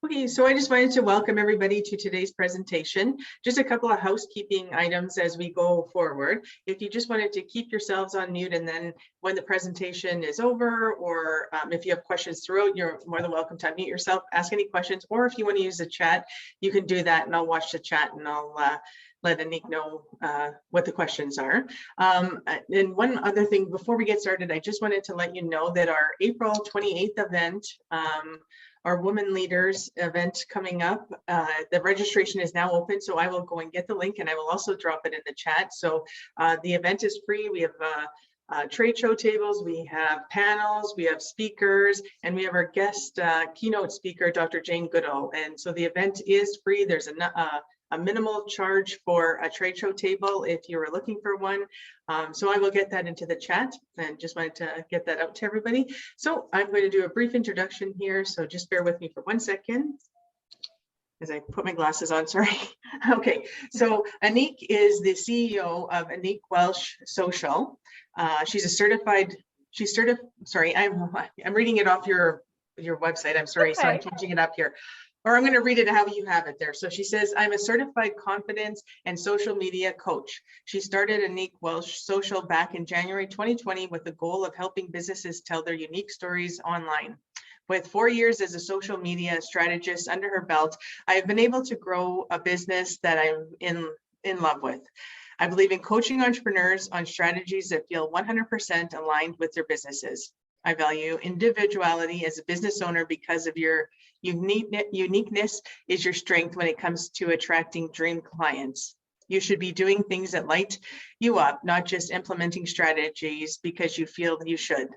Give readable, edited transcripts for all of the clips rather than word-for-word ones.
Okay, so I just wanted to welcome everybody to today's presentation. Just a couple of housekeeping items as we go forward. If you just wanted to keep yourselves on mute, and then when the presentation is over, or if you have questions throughout, you're more than welcome to unmute yourself, ask any questions, or if you want to use the chat, you can do that and I'll watch the chat and I'll let Annik know what the questions are. And one other thing before we get started, I just wanted to let you know that our April 28th event, our Women Leaders event coming up, the registration is now open, so I will go and get the link and I will also drop it in the chat. So the event is free. We have trade show tables, we have panels, we have speakers, and we have our guest keynote speaker, Dr. Jane Goodall. And so the event is free. There's a minimal charge for a trade show table if you were looking for one. So I will get that into the chat and just wanted to get that out to everybody. So I'm going to do a brief introduction here. So just bear with me for 1 second as I put my glasses on, sorry. Okay, so Annik is the CEO of Annik Welsh Social. She's a certified, sorry, I'm reading it off your website. I'm sorry, okay. So I'm changing it up here. Or I'm going to read it how you have it there. So she says, I'm a certified confidence and social media coach. She started Annik Welsh Social back in January 2020 with the goal of helping businesses tell their unique stories online. With 4 years as a social media strategist under her belt, I have been able to grow a business that I'm in love with. I believe in coaching entrepreneurs on strategies that feel 100% aligned with their businesses. I value individuality as a business owner because of your uniqueness is your strength when it comes to attracting dream clients. You should be doing things that light you up, not just implementing strategies because you feel you should.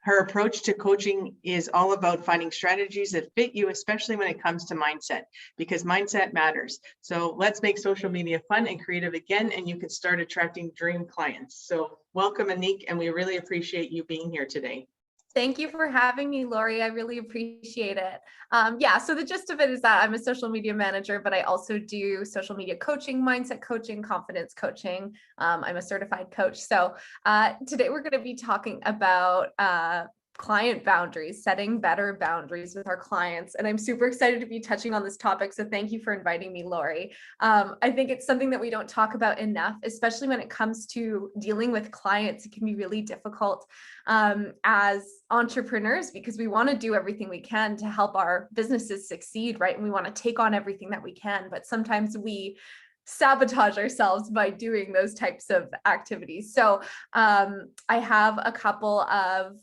Her approach to coaching is all about finding strategies that fit you, especially when it comes to mindset, because mindset matters. So let's make social media fun and creative again, and you can start attracting dream clients. So welcome, Annik, and we really appreciate you being here today. Thank you for having me, Lori. I really appreciate it. Yeah, so the gist of it is that I'm a social media manager, but I also do social media coaching, mindset coaching, confidence coaching. I'm a certified coach. So today we're going to be talking about client boundaries, setting better boundaries with our clients. And I'm super excited to be touching on this topic. So thank you for inviting me, Lori. I think it's something that we don't talk about enough, especially when it comes to dealing with clients. It can be really difficult as entrepreneurs because we want to do everything we can to help our businesses succeed, right? And we want to take on everything that we can, but sometimes we sabotage ourselves by doing those types of activities. So I have a couple of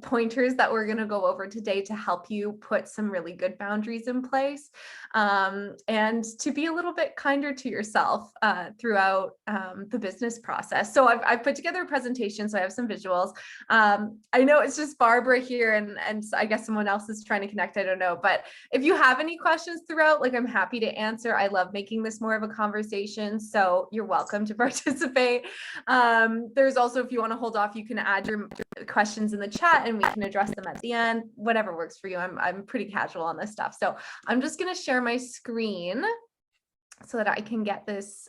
pointers that we're going to go over today to help you put some really good boundaries in place and to be a little bit kinder to yourself throughout the business process. So I've put together a presentation, so I have some visuals. I know it's just Barbara here and I guess someone else is trying to connect, I don't know, but if you have any questions throughout, like I'm happy to answer. I love making this more of a conversation, so you're welcome to participate. There's also, if you want to hold off, you can add your questions in the chat and we can address them at the end, whatever works for you. I'm pretty casual on this stuff. So I'm just going to share my screen so that I can get this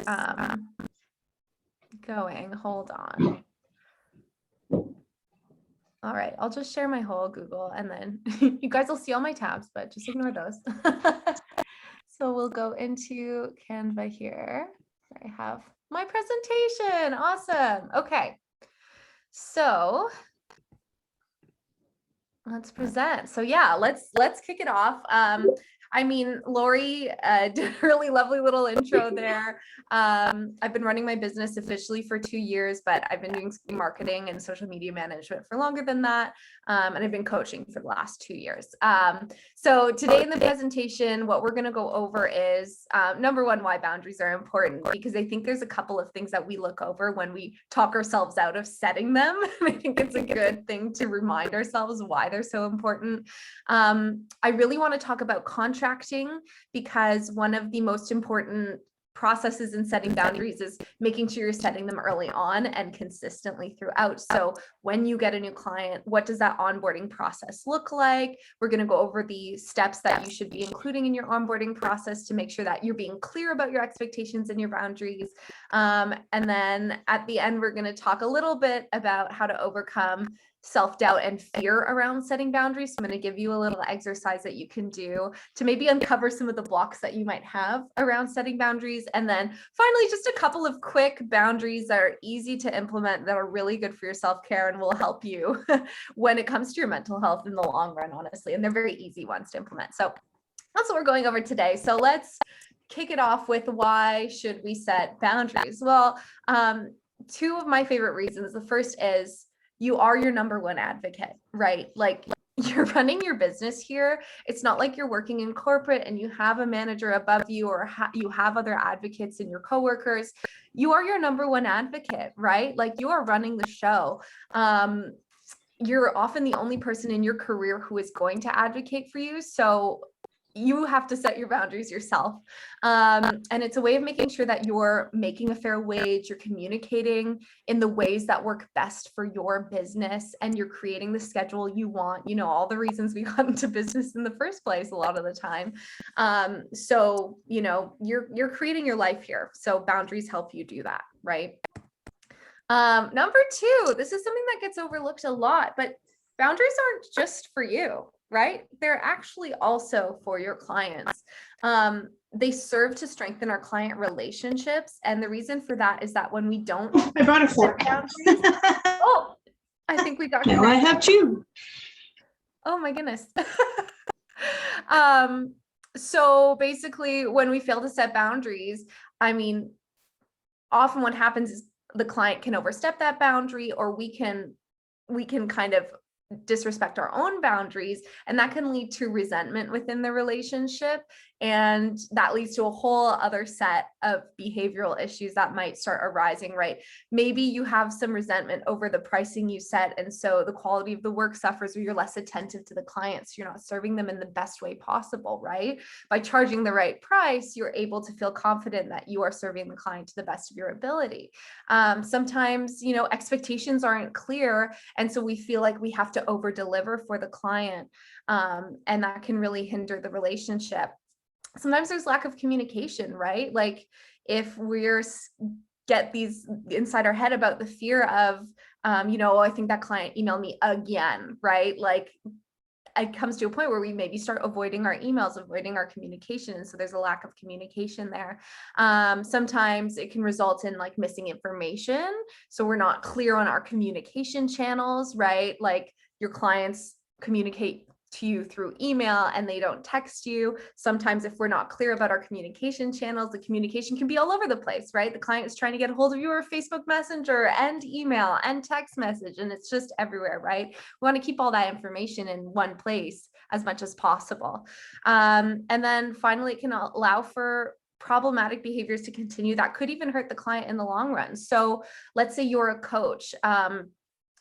going. Hold on. All right, I'll just share my whole Google and then you guys will see all my tabs, but just ignore those. So we'll go into Canva here. I have my presentation. Awesome. Okay. So let's present. So yeah, let's kick it off. I mean, Lori did a really lovely little intro there. I've been running my business officially for 2 years, but I've been doing marketing and social media management for longer than that. And I've been coaching for the last 2 years. So today in the presentation, what we're going to go over is number one, why boundaries are important, because I think there's a couple of things that we look over when we talk ourselves out of setting them. I think it's a good thing to remind ourselves why they're so important. I really want to talk about contracting because one of the most important processes in setting boundaries is making sure you're setting them early on and consistently throughout. So when you get a new client, what does that onboarding process look like? We're going to go over the steps that you should be including in your onboarding process to make sure that you're being clear about your expectations and your boundaries. And then at the end, we're going to talk a little bit about how to overcome self-doubt and fear around setting boundaries. So I'm going to give you a little exercise that you can do to maybe uncover some of the blocks that you might have around setting boundaries. And then finally, just a couple of quick boundaries that are easy to implement that are really good for your self-care and will help you when it comes to your mental health in the long run, honestly. And they're very easy ones to implement. So that's what we're going over today. So let's kick it off with, why should we set boundaries? Well, two of my favorite reasons. The first is, you are your number one advocate, right? Like, you're running your business here. It's not like you're working in corporate and you have a manager above you, or you have other advocates and your coworkers. You are your number one advocate, right? Like, you are running the show. You're often the only person in your career who is going to advocate for you. So you have to set your boundaries yourself. And it's a way of making sure that you're making a fair wage, you're communicating in the ways that work best for your business, and you're creating the schedule you want, all the reasons we got into business in the first place a lot of the time. So, you're creating your life here. So boundaries help you do that, right? Number two, this is something that gets overlooked a lot, but boundaries aren't just for you, right? They're actually also for your clients. They serve to strengthen our client relationships. And the reason for that is that when we don't I brought a fork. oh, I think we got Now I have two. Oh my goodness. So basically, when we fail to set boundaries, often what happens is the client can overstep that boundary, or we can kind of disrespect our own boundaries, and that can lead to resentment within the relationship, and that leads to a whole other set of behavioral issues that might start arising, right? Maybe you have some resentment over the pricing you set, and so the quality of the work suffers, or you're less attentive to the clients, you're not serving them in the best way possible, right? By charging the right price, you're able to feel confident that you are serving the client to the best of your ability. Sometimes, expectations aren't clear, and so we feel like we have to over deliver for the client, and that can really hinder the relationship. Sometimes there's lack of communication, right? Like, if we're get these inside our head about the fear of, I think that client emailed me again, right? Like, it comes to a point where we maybe start avoiding our emails, avoiding our communication. And so there's a lack of communication there. Sometimes it can result in like missing information. So we're not clear on our communication channels, right? Like, your clients communicate to you through email and they don't text you. Sometimes if we're not clear about our communication channels, the communication can be all over the place, right? The client is trying to get a hold of you over Facebook Messenger and email and text message, and it's just everywhere, right? We want to keep all that information in one place as much as possible. And then finally, it can allow for problematic behaviors to continue that could even hurt the client in the long run. So let's say you're a coach,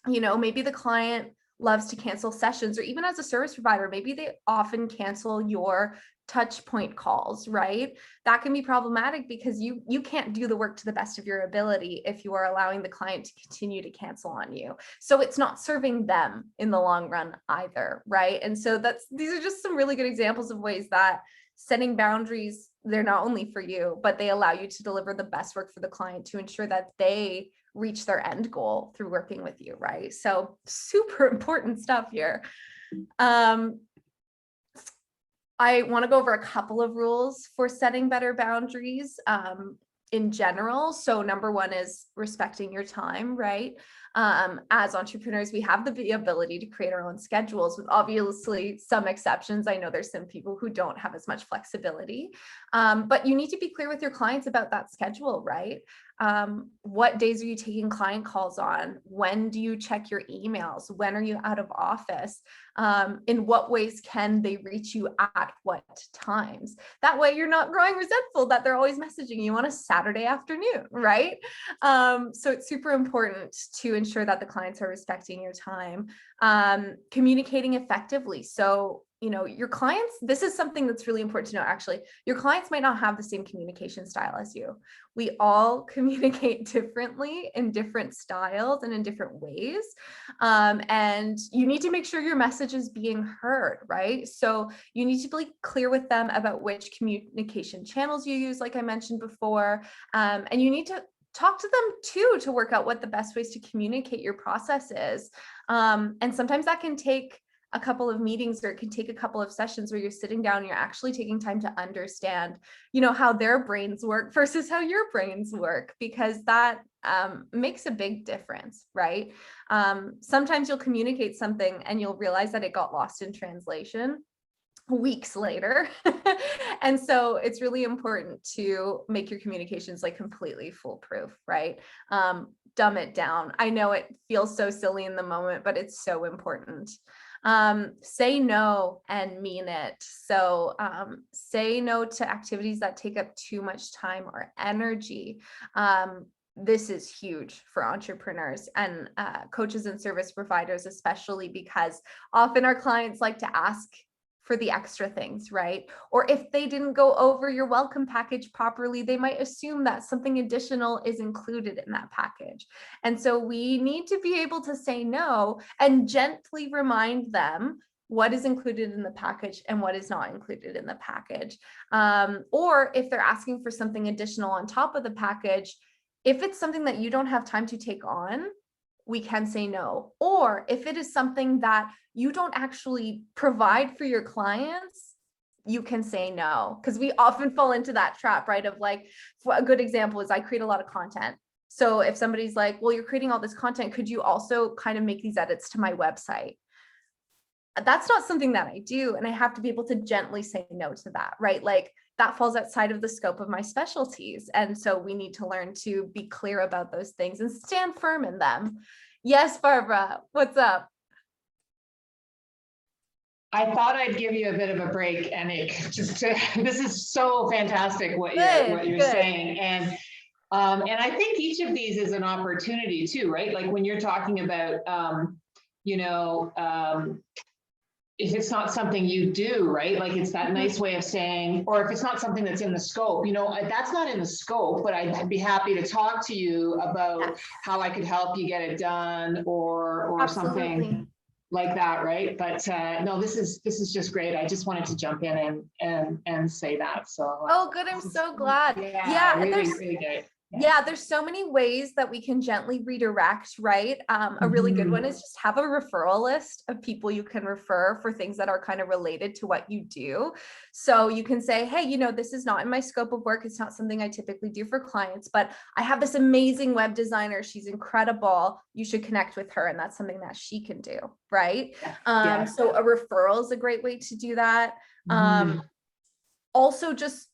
maybe the client loves to cancel sessions, or even as a service provider, maybe they often cancel your touch point calls, right? That can be problematic because you can't do the work to the best of your ability if you are allowing the client to continue to cancel on you. So it's not serving them in the long run either, right? And so these are just some really good examples of ways that setting boundaries, they're not only for you, but they allow you to deliver the best work for the client to ensure that they reach their end goal through working with you, right? So super important stuff here. I want to go over a couple of rules for setting better boundaries in general. So number one is respecting your time, right? As entrepreneurs, we have the ability to create our own schedules, with obviously some exceptions. I know there's some people who don't have as much flexibility, but you need to be clear with your clients about that schedule, right? What days are you taking client calls on? When do you check your emails? When are you out of office? In what ways can they reach you at what times? That way you're not growing resentful that they're always messaging you on a Saturday afternoon, right? So it's super important to ensure that the clients are respecting your time. Communicating effectively. So your clients, this is something that's really important to know, actually. Your clients might not have the same communication style as you. We all communicate differently in different styles and in different ways. And you need to make sure your message is being heard, right? So you need to be clear with them about which communication channels you use, like I mentioned before. And you need to talk to them too to work out what the best ways to communicate your process is. And sometimes that can take a couple of meetings, or it can take a couple of sessions where you're sitting down and you're actually taking time to understand, how their brains work versus how your brains work, because that makes a big difference, right? Sometimes you'll communicate something and you'll realize that it got lost in translation weeks later. And so it's really important to make your communications like completely foolproof, right? Dumb it down. I know it feels so silly in the moment, but it's so important. Say no and mean it. So say no to activities that take up too much time or energy. This is huge for entrepreneurs and coaches and service providers, especially because often our clients like to ask for the extra things, right? Or if they didn't go over your welcome package properly, they might assume that something additional is included in that package. And so we need to be able to say no and gently remind them what is included in the package and what is not included in the package. Or if they're asking for something additional on top of the package, if it's something that you don't have time to take on, we can say no. Or if it is something that you don't actually provide for your clients, you can say no. Because we often fall into that trap, right? Of like, a good example is I create a lot of content. So if somebody's like, well, you're creating all this content, could you also kind of make these edits to my website? That's not something that I do. And I have to be able to gently say no to that, right? Like that falls outside of the scope of my specialties. And so we need to learn to be clear about those things and stand firm in them. Yes, Barbara, what's up? I thought I'd give you a bit of a break, Annik. This is so fantastic what you're saying. And I think each of these is an opportunity too, right? Like when you're talking about, if it's not something you do, right? Like it's that nice way of saying, or if it's not something that's in the scope, that's not in the scope, but I'd be happy to talk to you about how I could help you get it done or something like that, right? But no, this is just great. I just wanted to jump in and say that. So oh, good. I'm so glad. Yeah, really, really good. Yeah, there's so many ways that we can gently redirect, right? A really good one is just have a referral list of people you can refer for things that are kind of related to what you do. So you can say, hey, this is not in my scope of work. It's not something I typically do for clients, but I have this amazing web designer. She's incredible. You should connect with her. And that's something that she can do, right? So a referral is a great way to do that. Also just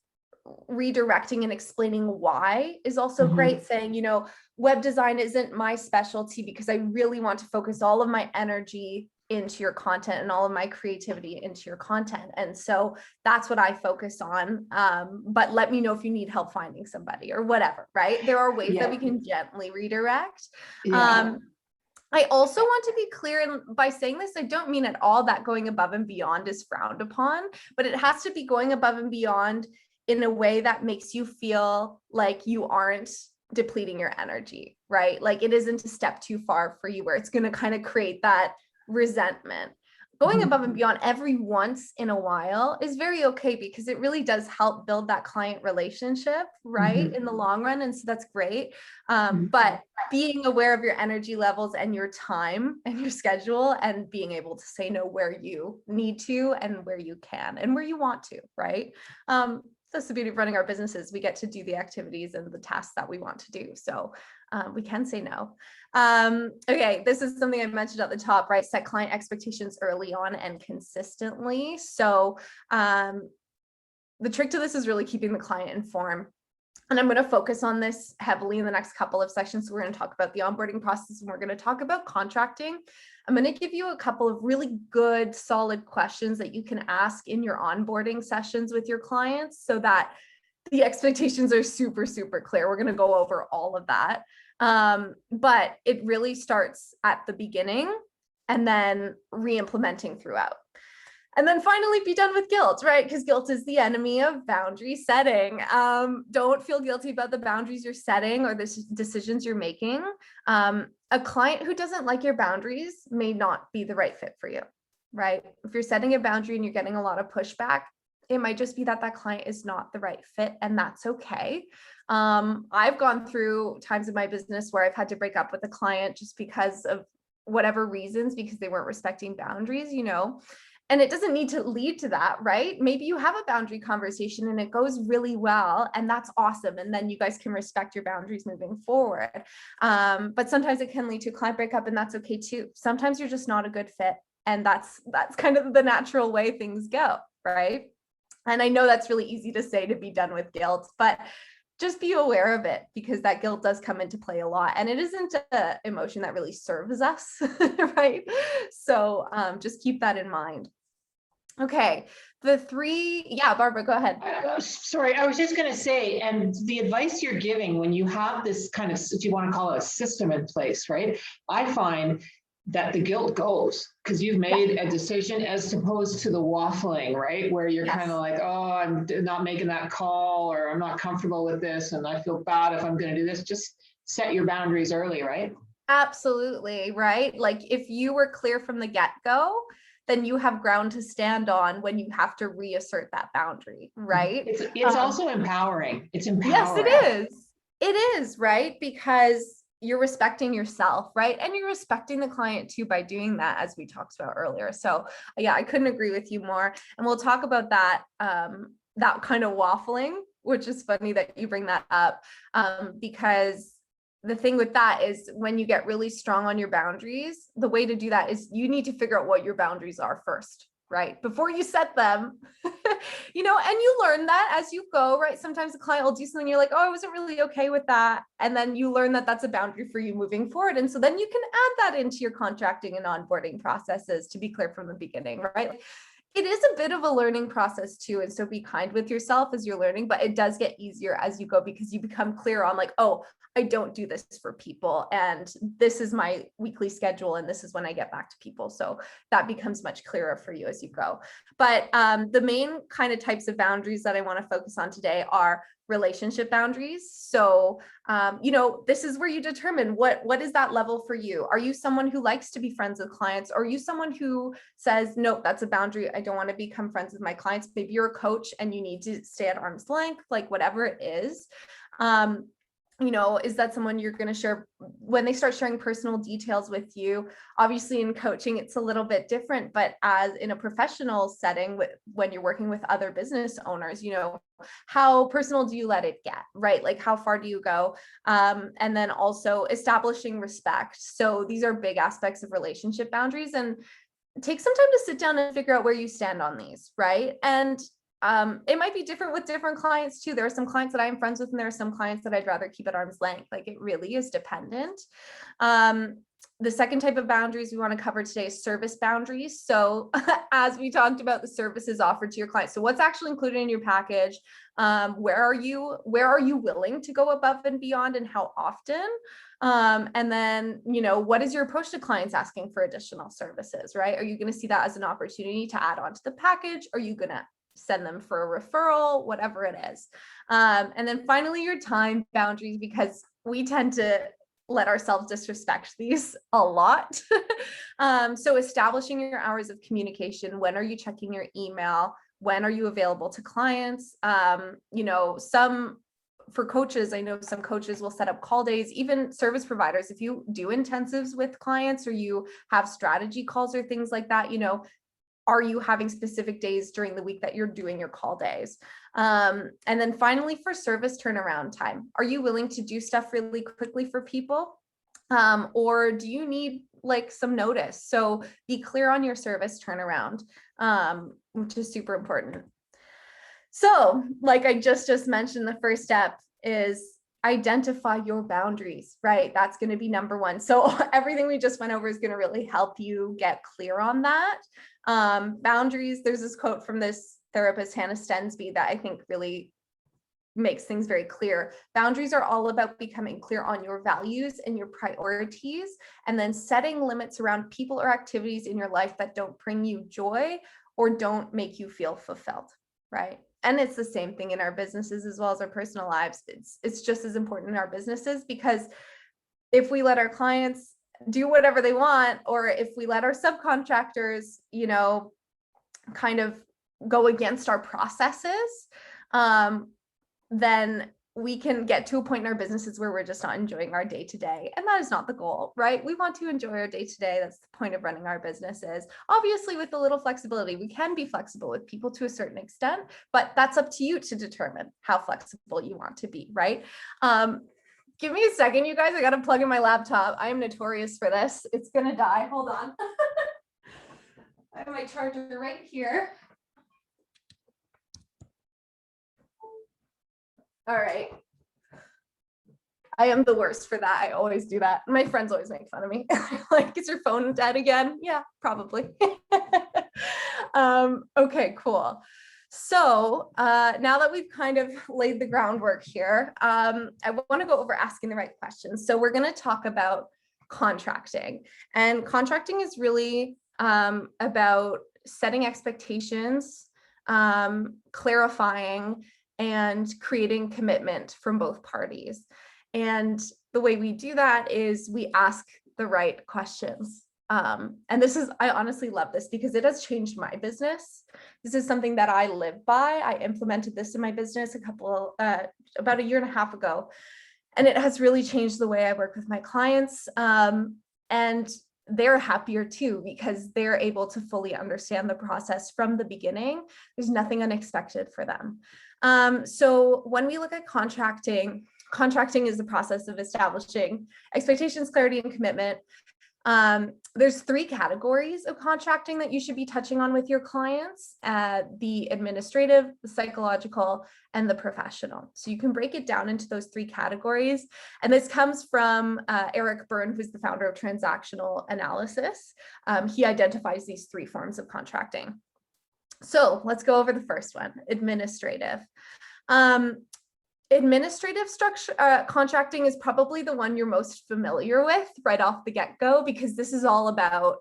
redirecting and explaining why is also great. Saying, web design isn't my specialty because I really want to focus all of my energy into your content and all of my creativity into your content. And so that's what I focus on. But let me know if you need help finding somebody or whatever, right? There are ways that we can gently redirect. I also want to be clear, and by saying this, I don't mean at all that going above and beyond is frowned upon, but it has to be going above and beyond in a way that makes you feel like you aren't depleting your energy, right? Like it isn't a step too far for you where it's going to kind of create that resentment. Going above and beyond every once in a while is very okay because it really does help build that client relationship, right? In the long run. And so that's great. But being aware of your energy levels and your time and your schedule and being able to say no where you need to and where you can and where you want to, right? That's the beauty of running our businesses. We get to do the activities and the tasks that we want to do. So we can say no. Okay, this is something I mentioned at the top, right? Set client expectations early on and consistently. So the trick to this is really keeping the client informed. And I'm going to focus on this heavily in the next couple of sections. So we're going to talk about the onboarding process and we're going to talk about contracting. I'm going to give you a couple of really good, solid questions that you can ask in your onboarding sessions with your clients so that the expectations are super, super clear. We're going to go over all of that. But it really starts at the beginning and then re-implementing throughout. And then finally be done with guilt, right? Because guilt is the enemy of boundary setting. Don't feel guilty about the boundaries you're setting or the decisions you're making. A client who doesn't like your boundaries may not be the right fit for you, right? If you're setting a boundary and you're getting a lot of pushback, it might just be that that client is not the right fit, and that's okay. I've gone through times in my business where I've had to break up with a client just because of whatever reasons because they weren't respecting boundaries, and it doesn't need to lead to that, right? Maybe you have a boundary conversation and it goes really well, and that's awesome. And then you guys can respect your boundaries moving forward. But sometimes it can lead to a client breakup, and that's okay too. Sometimes you're just not a good fit. And that's kind of the natural way things go, right? And I know that's really easy to say, to be done with guilt, but just be aware of it, because that guilt does come into play a lot, and it isn't an emotion that really serves us, right? So just keep that in mind. Okay, Barbara, go ahead. Sorry, I was just going to say, and the advice you're giving when you have this kind of, if you want to call it a system in place, right? I find that the guilt goes because you've made a decision, as opposed to the waffling, right? Where you're kind of like, oh, I'm not making that call, or I'm not comfortable with this, and I feel bad if I'm going to do this. Just set your boundaries early, right? Absolutely, right? Like if you were clear from the get-go, then you have ground to stand on when you have to reassert that boundary, right? It's also empowering. It's empowering. Yes, it is. It is, right? Because you're respecting yourself, right? And you're respecting the client too by doing that, as we talked about earlier. So yeah, I couldn't agree with you more. And we'll talk about that, that kind of waffling, which is funny that you bring that up, because the thing with that is when you get really strong on your boundaries, the way to do that is you need to figure out what your boundaries are first, right? Before you set them, and you learn that as you go, right? Sometimes the client will do something, you're like, oh, I wasn't really okay with that. And then you learn that that's a boundary for you moving forward. And so then you can add that into your contracting and onboarding processes to be clear from the beginning, right? It is a bit of a learning process too. And so be kind with yourself as you're learning, but it does get easier as you go, because you become clear on like, oh, I don't do this for people, and this is my weekly schedule, and this is when I get back to people. So that becomes much clearer for you as you go. But the main kind of types of boundaries that I want to focus on today are relationship boundaries. So, this is where you determine what is that level for you. Are you someone who likes to be friends with clients? Or are you someone who says, nope, that's a boundary. I don't want to become friends with my clients. Maybe you're a coach and you need to stay at arm's length, like whatever it is. Is that someone you're going to share when they start sharing personal details with you? Obviously in coaching, it's a little bit different, but as in a professional setting, when you're working with other business owners, how personal do you let it get, right? Like how far do you go? And then also establishing respect. So these are big aspects of relationship boundaries, and take some time to sit down and figure out where you stand on these, right? And it might be different with different clients too. There are some clients that I'm friends with, and there are some clients that I'd rather keep at arm's length. Like it really is dependent. The second type of boundaries we want to cover today is service boundaries. So as we talked about the services offered to your clients, so what's actually included in your package? Where are you willing to go above and beyond, and how often? And then, what is your approach to clients asking for additional services, right? Are you going to see that as an opportunity to add on to the package? Are you going to send them for a referral, whatever it is? And then finally, your time boundaries, because we tend to let ourselves disrespect these a lot. So establishing your hours of communication. When are you checking your email? When are you available to clients? For coaches, I know some coaches will set up call days, even service providers. If you do intensives with clients, or you have strategy calls or things like that, are you having specific days during the week that you're doing your call days? And then finally, for service turnaround time, are you willing to do stuff really quickly for people? Or do you need like some notice? So be clear on your service turnaround, which is super important. So like I just mentioned, the first step is identify your boundaries, right? That's going to be number one. So everything we just went over is going to really help you get clear on that. Boundaries, there's this quote from this therapist, Hannah Stensby, that I think really makes things very clear. Boundaries are all about becoming clear on your values and your priorities, and then setting limits around people or activities in your life that don't bring you joy or don't make you feel fulfilled, right? And it's the same thing in our businesses as well as our personal lives. It's just as important in our businesses, because if we let our clients do whatever they want, or if we let our subcontractors, kind of go against our processes, then we can get to a point in our businesses where we're just not enjoying our day to day. And that is not the goal, right? We want to enjoy our day to day. That's the point of running our businesses. Obviously, with a little flexibility, we can be flexible with people to a certain extent, but that's up to you to determine how flexible you want to be, right? Give me a second, you guys. I got to plug in my laptop. I am notorious for this. It's going to die. Hold on. I have my charger right here. All right. I am the worst for that. I always do that. My friends always make fun of me. Like, is your phone dead again? Yeah, probably. Okay, cool. So now that we've kind of laid the groundwork here, I want to go over asking the right questions. So we're going to talk about contracting, and contracting is really about setting expectations, clarifying, and creating commitment from both parties. And the way we do that is we ask the right questions. And this is, I honestly love this because it has changed my business. This is something that I live by. I implemented this in my business about a year and a half ago. And it has really changed the way I work with my clients. And they're happier too, because they're able to fully understand the process from the beginning. There's nothing unexpected for them. So when we look at contracting is the process of establishing expectations, clarity, and commitment. There's 3 categories of contracting that you should be touching on with your clients: the administrative, the psychological, and the professional. So you can break it down into those 3 categories. And this comes from Eric Byrne, who's the founder of transactional analysis. He identifies these 3 forms of contracting. So let's go over the first one, administrative. Administrative structure contracting is probably the one you're most familiar with right off the get-go, because this is all about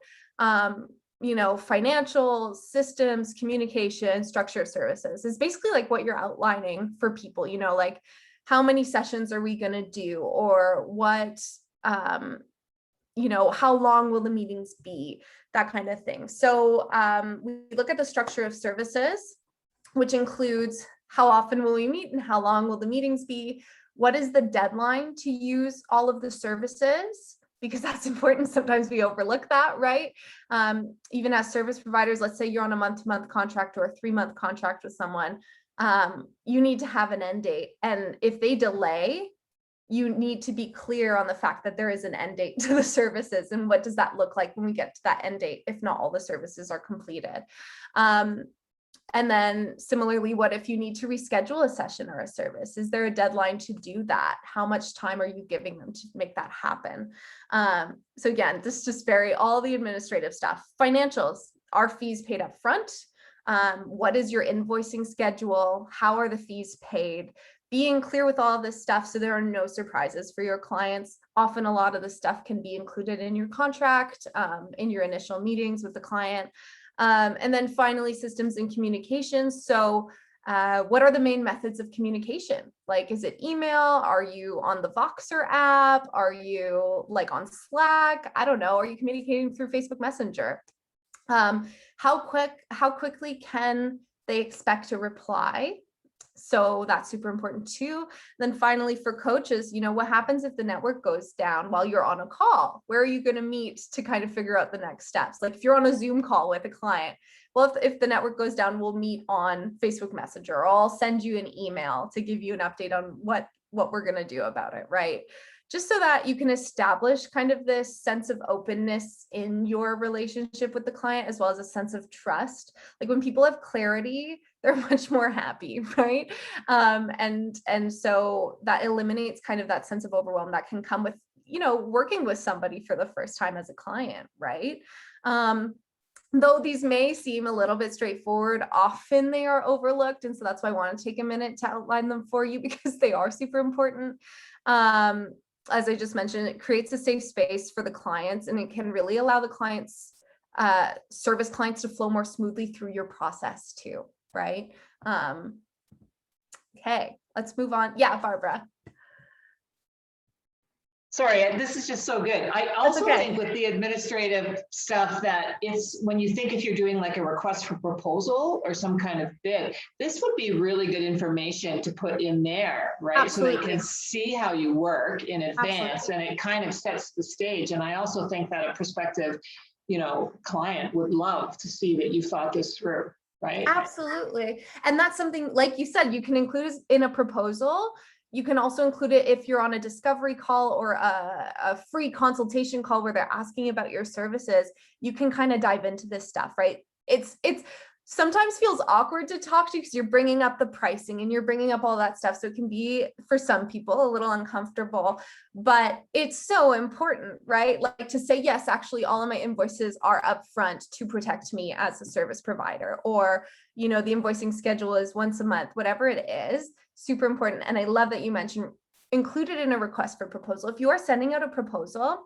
financial systems, communication, structure of services. It's basically like what you're outlining for people, like how many sessions are we going to do, or what how long will the meetings be, that kind of thing. So we look at the structure of services, which includes how often will we meet and how long will the meetings be? What is the deadline to use all of the services? Because that's important. Sometimes we overlook that, right? Even as service providers, let's say you're on a month-to-month contract or a 3-month contract with someone, you need to have an end date. And if they delay, you need to be clear on the fact that there is an end date to the services, and what does that look like when we get to that end date if not all the services are completed. And then similarly, what if you need to reschedule a session or a service? Is there a deadline to do that? How much time are you giving them to make that happen? So again, this just all the administrative stuff. Financials, are fees paid up front? What is your invoicing schedule? How are the fees paid? Being clear with all of this stuff so there are no surprises for your clients. Often a lot of the stuff can be included in your contract, in your initial meetings with the client. And then finally, systems and communications. So what are the main methods of communication? Like, is it email? Are you on the Voxer app? Are you like on Slack? I don't know. Are you communicating through Facebook Messenger? How quickly can they expect a reply? So that's super important too. Then finally, for coaches, what happens if the network goes down while you're on a call? Where are you going to meet to kind of figure out the next steps? Like if you're on a Zoom call with a client, well, if the network goes down, we'll meet on Facebook Messenger, or I'll send you an email to give you an update on what we're going to do about it, right? Just so that you can establish kind of this sense of openness in your relationship with the client, as well as a sense of trust. Like when people have clarity, they're much more happy, right? And so that eliminates kind of that sense of overwhelm that can come with, working with somebody for the first time as a client, right? Though these may seem a little bit straightforward, often they are overlooked. And so that's why I want to take a minute to outline them for you, because they are super important. As I just mentioned, it creates a safe space for the clients, and it can really allow the clients, service clients, to flow more smoothly through your process too, right? Okay, let's move on. Yeah, Barbara. Sorry, this is just so good. I also think with the administrative stuff that it's when you think if you're doing like a request for proposal or some kind of bid, this would be really good information to put in there, right? Absolutely. So they can see how you work in advance. And it kind of sets the stage. And I also think that a prospective, client would love to see that you thought this through, right? Absolutely. And that's something, like you said, you can include in a proposal. You can also include it if you're on a discovery call or a free consultation call where they're asking about your services. You can kind of dive into this stuff, right? It's sometimes feels awkward to talk to because you're bringing up the pricing and you're bringing up all that stuff. So it can be, for some people, a little uncomfortable, but it's so important, right? Like to say, yes, actually, all of my invoices are upfront to protect me as a service provider, or, the invoicing schedule is once a month, whatever it is. Super important. And I love that you mentioned included in a request for proposal. If you are sending out a proposal,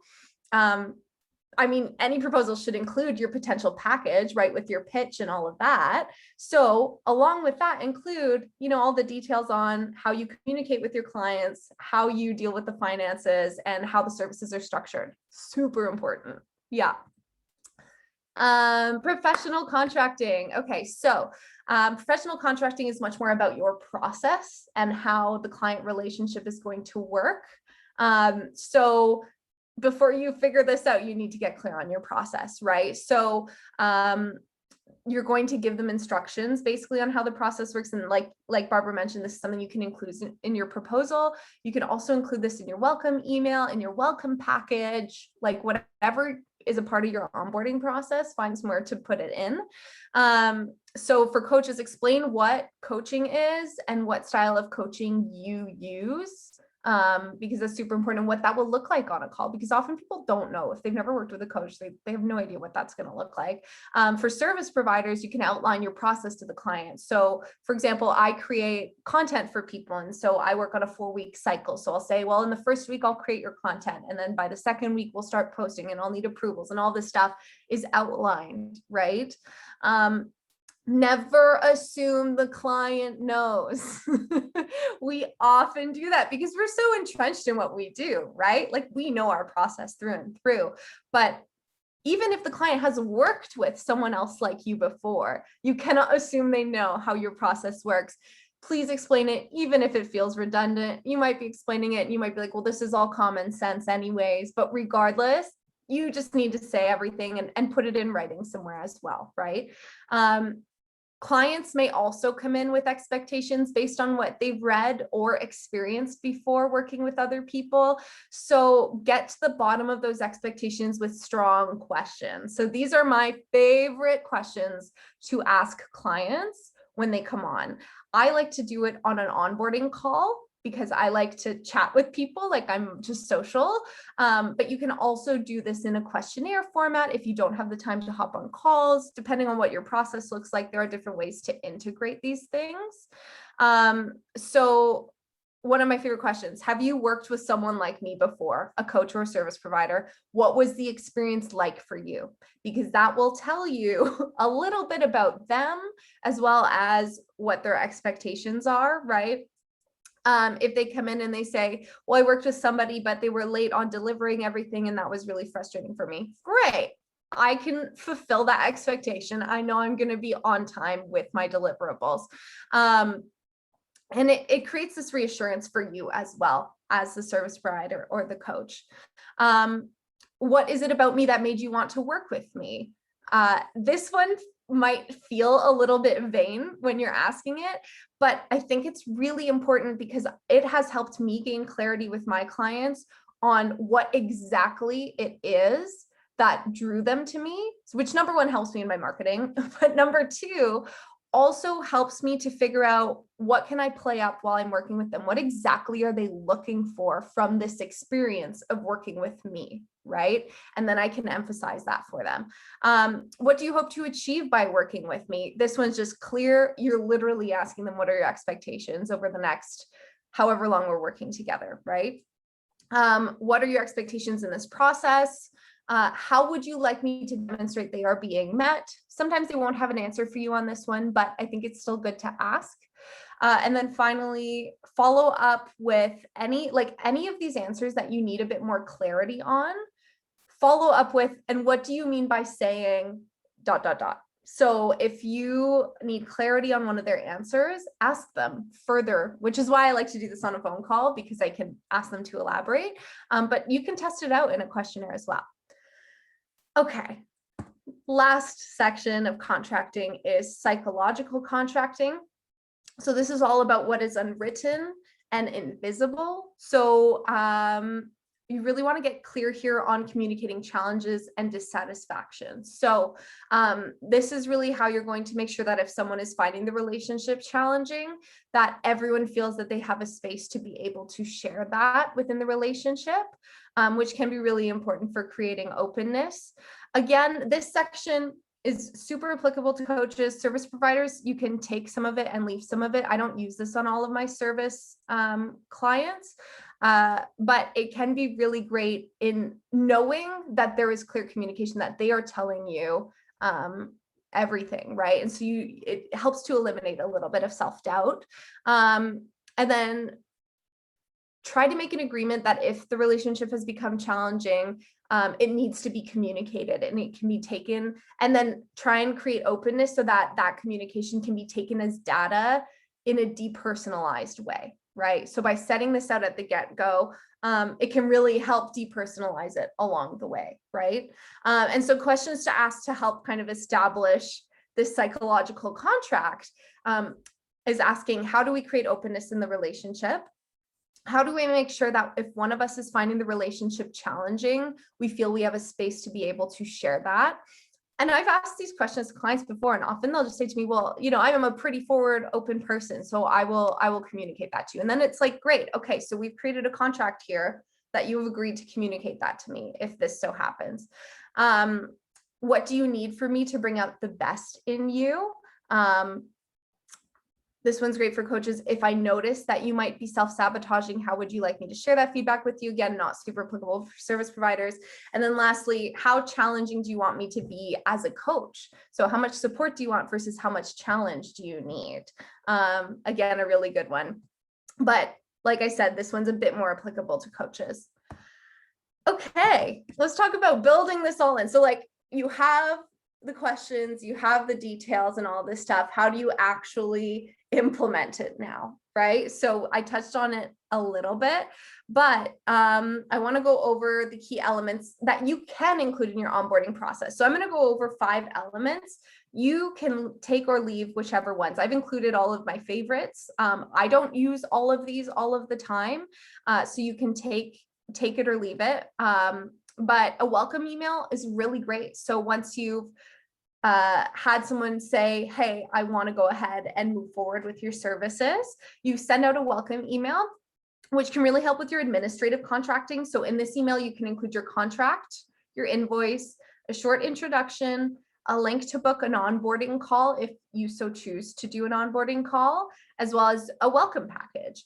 any proposal should include your potential package, right, with your pitch and all of that. So along with that, include, all the details on how you communicate with your clients, how you deal with the finances, and how the services are structured. Super important. Yeah. Professional contracting. Okay, so professional contracting is much more about your process and how the client relationship is going to work. So before you figure this out, you need to get clear on your process, right? So you're going to give them instructions basically on how the process works. And like Barbara mentioned, this is something you can include in your proposal. You can also include this in your welcome email, in your welcome package, like whatever is a part of your onboarding process, find somewhere to put it in. So for coaches, explain what coaching is and what style of coaching you use. Because that's super important, and what that will look like on a call, because often people don't know. If they've never worked with a coach, they have no idea what that's going to look like. For service providers, you can outline your process to the client. So for example, I create content for people, and so I work on a 4-week cycle. So I'll say, well, in the first week, I'll create your content, and then by the second week, we'll start posting, and I'll need approvals, and all this stuff is outlined, right? Never assume the client knows. We often do that because we're so entrenched in what we do, right? Like we know our process through and through. But even if the client has worked with someone else like you before, you cannot assume they know how your process works. Please explain it, even if it feels redundant. You might be explaining it and you might be like, well, this is all common sense anyways. But regardless, you just need to say everything and put it in writing somewhere as well, right? Clients may also come in with expectations based on what they've read or experienced before working with other people. So get to the bottom of those expectations with strong questions. So these are my favorite questions to ask clients when they come on. I like to do it on an onboarding call because I like to chat with people, like I'm just social. But you can also do this in a questionnaire format if you don't have the time to hop on calls. Depending on what your process looks like, there are different ways to integrate these things. So one of my favorite questions, have you worked with someone like me before, a coach or a service provider? What was the experience like for you? Because that will tell you a little bit about them as well as what their expectations are, right? If they come in and they say, well, I worked with somebody, but they were late on delivering everything, and that was really frustrating for me. Great. I can fulfill that expectation. I know I'm going to be on time with my deliverables. And it creates this reassurance for you as well as the service provider or the coach. What is it about me that made you want to work with me? This one might feel a little bit vain when you're asking it, but I think it's really important because it has helped me gain clarity with my clients on what exactly it is that drew them to me, which number one helps me in my marketing, but number two also helps me to figure out what can I play up while I'm working with them? What exactly are they looking for from this experience of working with me, right? And then I can emphasize that for them. What do you hope to achieve by working with me? This one's just clear. You're literally asking them, what are your expectations over the next however long we're working together, right? What are your expectations in this process? How would you like me to demonstrate they are being met? Sometimes they won't have an answer for you on this one, but I think it's still good to ask. And then finally, follow up with any of these answers that you need a bit more clarity on. Follow up with, and what do you mean by saying ... So if you need clarity on one of their answers, ask them further, which is why I like to do this on a phone call, because I can ask them to elaborate, but you can test it out in a questionnaire as well. Okay, last section of contracting is psychological contracting. So this is all about what is unwritten and invisible. So you really want to get clear here on communicating challenges and dissatisfaction. So this is really how you're going to make sure that if someone is finding the relationship challenging, that everyone feels that they have a space to be able to share that within the relationship, which can be really important for creating openness. Again, this section is super applicable to coaches, service providers. You can take some of it and leave some of it. I don't use this on all of my service clients, but it can be really great in knowing that there is clear communication, that they are telling you everything, right? And so it helps to eliminate a little bit of self-doubt. And then try to make an agreement that if the relationship has become challenging, it needs to be communicated and it can be taken, and then try and create openness so that that communication can be taken as data in a depersonalized way, right? So by setting this out at the get-go, it can really help depersonalize it along the way, right? And so questions to ask to help kind of establish this psychological contract is asking, how do we create openness in the relationship? How do we make sure that if one of us is finding the relationship challenging, we feel we have a space to be able to share that? And I've asked these questions to clients before, and often they'll just say to me, well, you know, I am a pretty forward, open person, so I will communicate that to you. And then it's like, great, okay, so we've created a contract here that you have agreed to communicate that to me if this so happens. What do you need for me to bring out the best in you? This one's great for coaches. If I notice that you might be self-sabotaging, how would you like me to share that feedback with you? Again, not super applicable for service providers. And then lastly, how challenging do you want me to be as a coach? So how much support do you want versus how much challenge do you need? Again, a really good one. But like I said, this one's a bit more applicable to coaches. Okay, let's talk about building this all in. So like you have the questions, you have the details and all this stuff. How do you actually implement it now, right? So I touched on it a little bit, but I want to go over the key elements that you can include in your onboarding process. So I'm going to go over 5 elements. You can take or leave whichever ones. I've included all of my favorites. I don't use all of these all of the time, so you can take it or leave it. But a welcome email is really great. So once you've had someone say, hey, I want to go ahead and move forward with your services, you send out a welcome email, which can really help with your administrative contracting. So in this email, you can include your contract, your invoice, a short introduction, a link to book an onboarding call if you so choose to do an onboarding call, as well as a welcome package.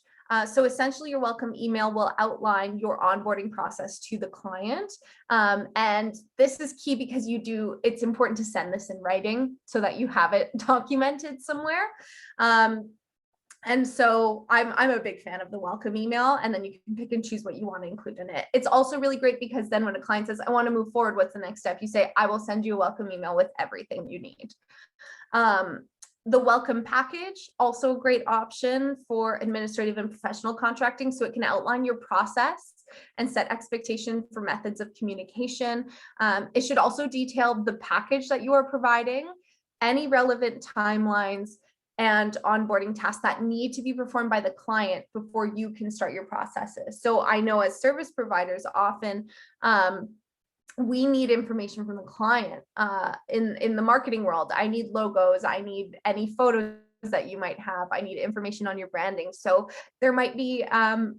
So essentially your welcome email will outline your onboarding process to the client. And this is key because it's important to send this in writing so that you have it documented somewhere. And so I'm a big fan of the welcome email, and then you can pick and choose what you want to include in it. It's also really great because then when a client says, I want to move forward, what's the next step? You say, I will send you a welcome email with everything you need. The welcome package, also a great option for administrative and professional contracting. So it can outline your process and set expectation for methods of communication. It should also detail the package that you are providing, any relevant timelines, and onboarding tasks that need to be performed by the client before you can start your processes. So I know as service providers, often we need information from the client. In the marketing world, I need logos, I need any photos that you might have, I need information on your branding. So there might be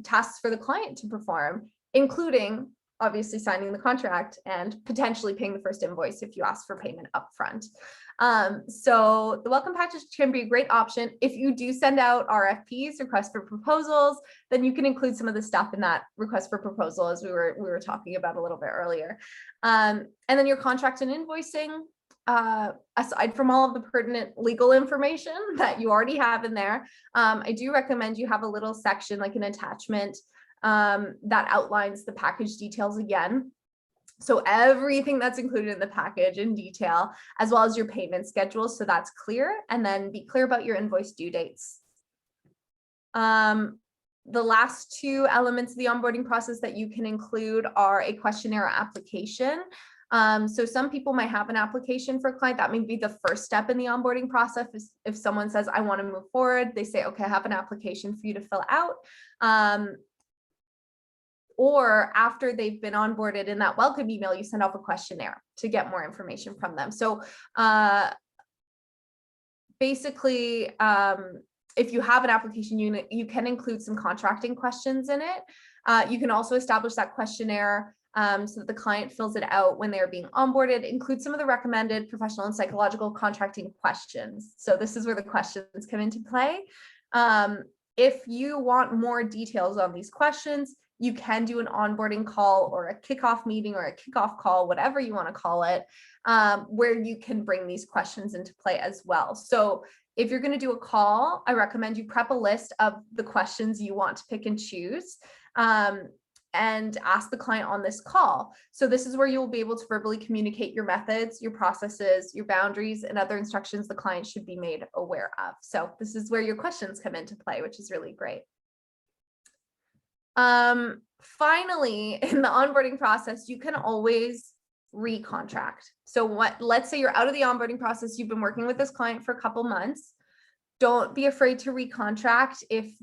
tasks for the client to perform, including obviously signing the contract and potentially paying the first invoice if you ask for payment upfront. So the welcome package can be a great option. If you do send out RFPs, requests for proposals, then you can include some of the stuff in that request for proposal, as we were talking about a little bit earlier. And then your contract and invoicing. aside from all of the pertinent legal information that you already have in there, I do recommend you have a little section, like an attachment, that outlines the package details again. So everything that's included in the package in detail, as well as your payment schedule. So that's clear. And then be clear about your invoice due dates. The last two elements of the onboarding process that you can include are a questionnaire application. So some people might have an application for a client. That may be the first step in the onboarding process. If someone says, I want to move forward, they say, okay, I have an application for you to fill out. Or after they've been onboarded, in that welcome email, you send off a questionnaire to get more information from them. So basically, if you have an application unit, you can include some contracting questions in it. You can also establish that questionnaire so that the client fills it out when they're being onboarded. Include some of the recommended professional and psychological contracting questions. So this is where the questions come into play. If you want more details on these questions, you can do an onboarding call or a kickoff meeting or a kickoff call, whatever you want to call it, where you can bring these questions into play as well. So if you're going to do a call, I recommend you prep a list of the questions you want to pick and choose, and ask the client on this call. So this is where you'll be able to verbally communicate your methods, your processes, your boundaries, and other instructions the client should be made aware of. So this is where your questions come into play, which is really great. Finally, in the onboarding process, you can always recontract. So let's say you're out of the onboarding process, you've been working with this client for a couple months. Don't be afraid to recontract if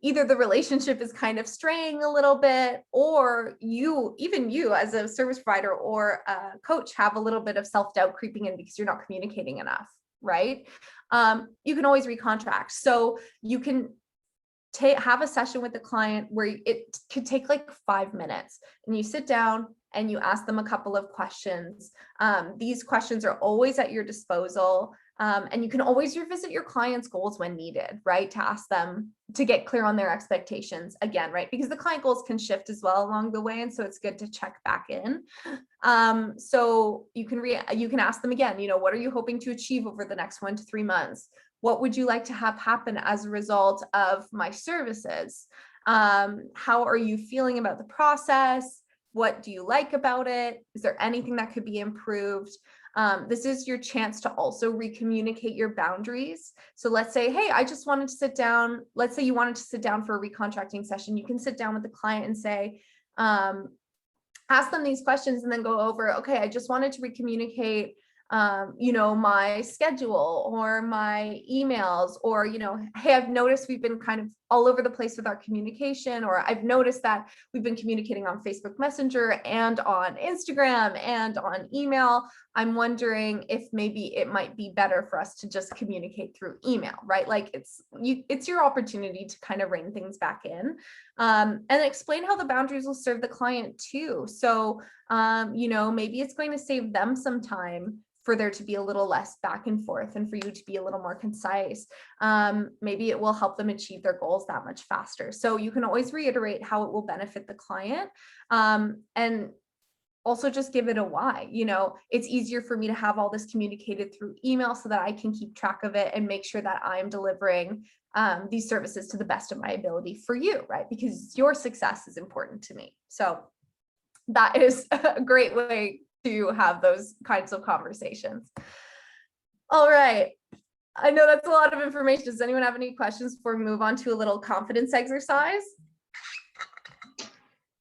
either the relationship is kind of straying a little bit, or even you as a service provider or a coach have a little bit of self-doubt creeping in because you're not communicating enough, right? You can always recontract. So you can have a session with the client where it could take like 5 minutes, and you sit down and you ask them a couple of questions. These questions are always at your disposal. And you can always revisit your client's goals when needed, right? To ask them to get clear on their expectations again, right? Because the client goals can shift as well along the way. And so it's good to check back in. So you can ask them again, what are you hoping to achieve over the next 1 to 3 months? What would you like to have happen as a result of my services? How are you feeling about the process? What do you like about it? Is there anything that could be improved? This is your chance to also recommunicate your boundaries. So let's say, hey, I just wanted to sit down. Let's say you wanted to sit down for a recontracting session. You can sit down with the client and say, ask them these questions and then go over, okay, I just wanted to recommunicate my schedule or my emails, or, hey, I've noticed we've been kind of all over the place with our communication, or I've noticed that we've been communicating on Facebook Messenger and on Instagram and on email. I'm wondering if maybe it might be better for us to just communicate through email, right? Like it's your opportunity to kind of rein things back in, and explain how the boundaries will serve the client too. So, maybe it's going to save them some time for there to be a little less back and forth and for you to be a little more concise. Maybe it will help them achieve their goals that much faster. So you can always reiterate how it will benefit the client, and also just give it a why. It's easier for me to have all this communicated through email so that I can keep track of it and make sure that I'm delivering these services to the best of my ability for you, right? Because your success is important to me. So that is a great way to have those kinds of conversations. All right. I know that's a lot of information. Does anyone have any questions before we move on to a little confidence exercise?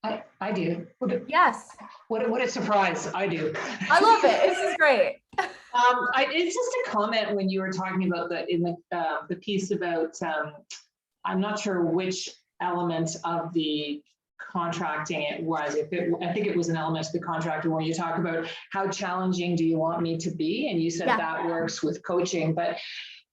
I do. Yes. What a surprise. I do. I love it. This is great. It's just a comment when you were talking about the piece about, I'm not sure which element of the contracting it was. I think it was an element of the contractor where you talk about how challenging do you want me to be? And you said that works with coaching, but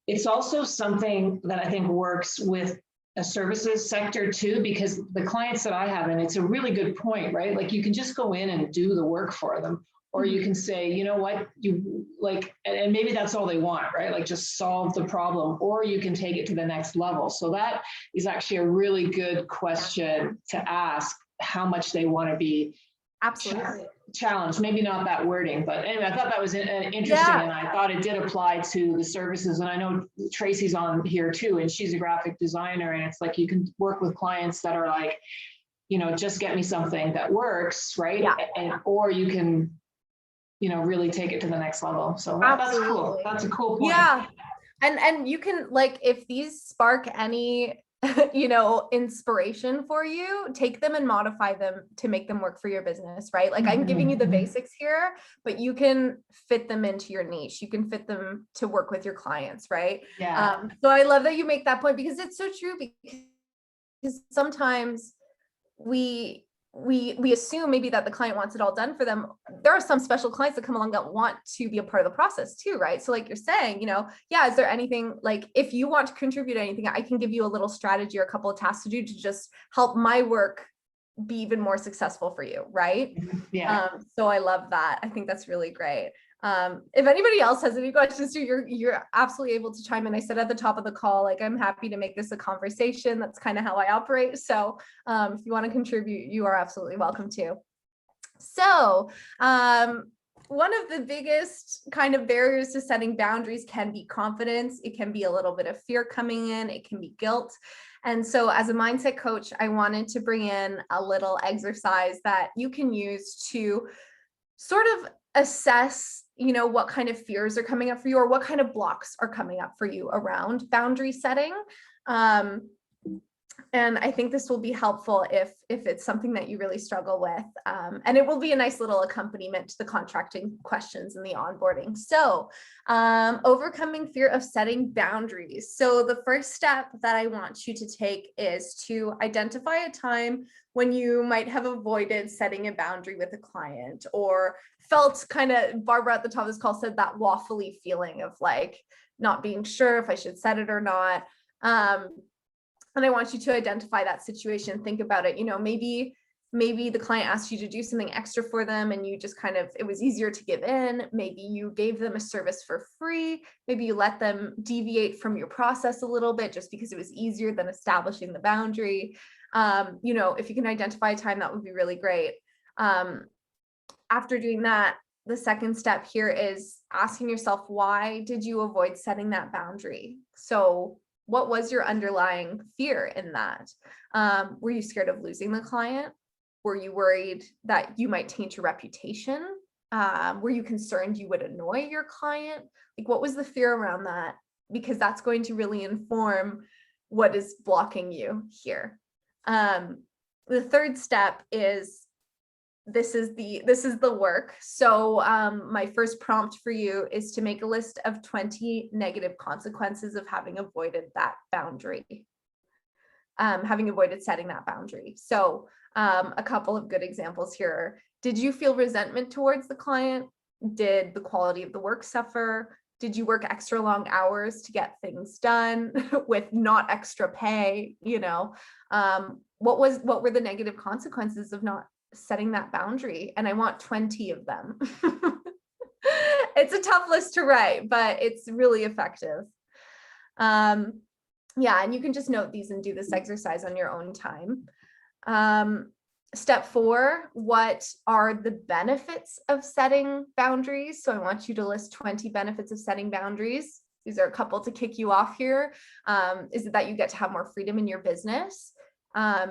it's also something that I think works with a services sector too, because the clients that I have, and it's a really good point, right? Like you can just go in and do the work for them, or you can say, you know what, and maybe that's all they want, right? Like just solve the problem, or you can take it to the next level. So that is actually a really good question to ask, how much they want to be absolutely challenge, maybe not that wording, but anyway, I thought that was interesting, Yeah. and I thought it did apply to the services. And I know Tracy's on here too, and she's a graphic designer, and it's like you can work with clients that are like, just get me something that works, right? Yeah. Or you can, really take it to the next level. So that's cool. That's a cool point. Yeah. And you can, like, if these spark any inspiration for you, take them and modify them to make them work for your business, right? Like, I'm giving you the basics here, but you can fit them into your niche. You can fit them to work with your clients, right? Yeah. So I love that you make that point, because it's so true, because sometimes we assume maybe that the client wants it all done for them. There are some special clients that come along that want to be a part of the process too, right? So like you're saying, yeah, is there anything, like, if you want to contribute anything, I can give you a little strategy or a couple of tasks to do to just help my work be even more successful for you, right? Yeah. So I love that. I think that's really great. If anybody else has any questions too, you're absolutely able to chime in. I said at the top of the call, like, I'm happy to make this a conversation. That's kind of how I operate. So if you want to contribute, you are absolutely welcome to. So one of the biggest kind of barriers to setting boundaries can be confidence. It can be a little bit of fear coming in. It can be guilt. And so as a mindset coach, I wanted to bring in a little exercise that you can use to sort of assess, what kind of fears are coming up for you, or what kind of blocks are coming up for you around boundary setting. And I think this will be helpful if it's something that you really struggle with. And it will be a nice little accompaniment to the contracting questions and the onboarding. So overcoming fear of setting boundaries. So the first step that I want you to take is to identify a time when you might have avoided setting a boundary with a client, or felt kind of, Barbara at the top of this call said, that waffly feeling of like not being sure if I should set it or not. And I want you to identify that situation. Think about it. Maybe the client asked you to do something extra for them and you just it was easier to give in. Maybe you gave them a service for free. Maybe you let them deviate from your process a little bit just because it was easier than establishing the boundary. If you can identify a time, that would be really great. After doing that, the second step here is asking yourself, why did you avoid setting that boundary? So what was your underlying fear in that? Were you scared of losing the client? Were you worried that you might taint your reputation? Were you concerned you would annoy your client? Like, what was the fear around that? Because that's going to really inform what is blocking you here. The third step is, this is the work. So my first prompt for you is to make a list of 20 negative consequences of having avoided that boundary, having avoided setting that boundary. So a couple of good examples here. Did you feel resentment towards the client? Did the quality of the work suffer? Did you work extra long hours to get things done with not extra pay? What were the negative consequences of not setting that boundary? And I want 20 of them. It's a tough list to write, but it's really effective. Yeah, and you can just note these and do this exercise on your own time. Step 4, what are the benefits of setting boundaries? So I want you to list 20 benefits of setting boundaries. These are a couple to kick you off here. Is it that you get to have more freedom in your business?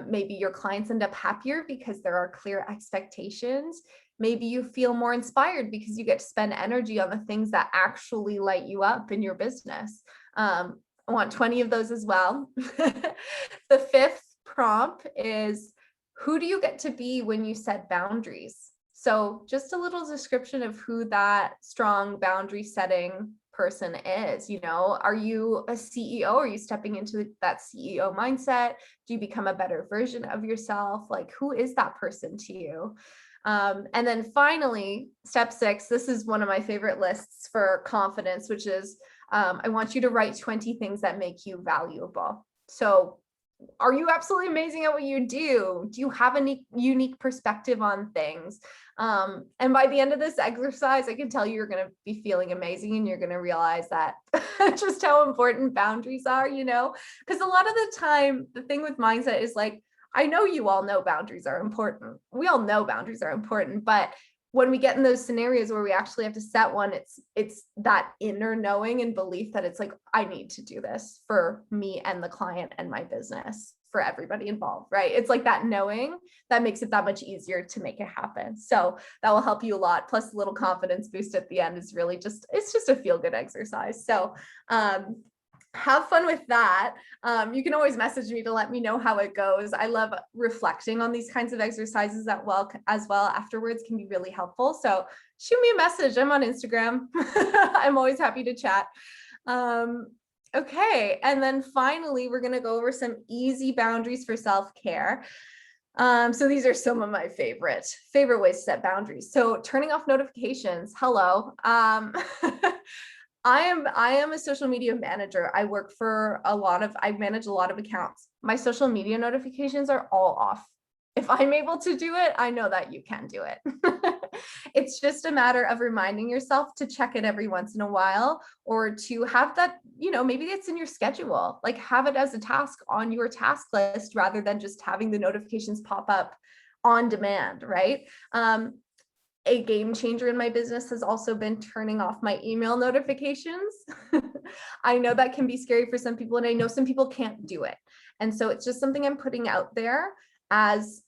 Maybe your clients end up happier because there are clear expectations. Maybe you feel more inspired because you get to spend energy on the things that actually light you up in your business. I want 20 of those as well. The fifth prompt is, who do you get to be when you set boundaries? So just a little description of who that strong boundary setting person is. Are you a CEO? Are you stepping into that CEO mindset? Do you become a better version of yourself? Like, who is that person to you? And then finally, step 6, this is one of my favorite lists for confidence, which is, I want you to write 20 things that make you valuable. So are you absolutely amazing at what you do? Do you have a unique perspective on things? And by the end of this exercise, I can tell you're going to be feeling amazing, and you're going to realize that just how important boundaries are, because a lot of the time, the thing with mindset is like, I know you all know boundaries are important. We all know boundaries are important, but when we get in those scenarios where we actually have to set one, it's that inner knowing and belief that it's like, I need to do this for me and the client and my business, for everybody involved, right? It's like that knowing that makes it that much easier to make it happen. So that will help you a lot. Plus a little confidence boost at the end is really just, it's just a feel good exercise. So have fun with that. You can always message me to let me know how it goes. I love reflecting on these kinds of exercises as well afterwards, can be really helpful. So shoot me a message. I'm on Instagram. I'm always happy to chat. Okay. And then finally, we're going to go over some easy boundaries for self-care. So these are some of my favorite ways to set boundaries. So turning off notifications. Hello. I am a social media manager. I manage a lot of accounts. My social media notifications are all off. If I'm able to do it, I know that you can do it. It's just a matter of reminding yourself to check it every once in a while, or to have that, maybe it's in your schedule, like have it as a task on your task list rather than just having the notifications pop up on demand, right? A game changer in my business has also been turning off my email notifications. I know that can be scary for some people, and I know some people can't do it. And so it's just something I'm putting out there as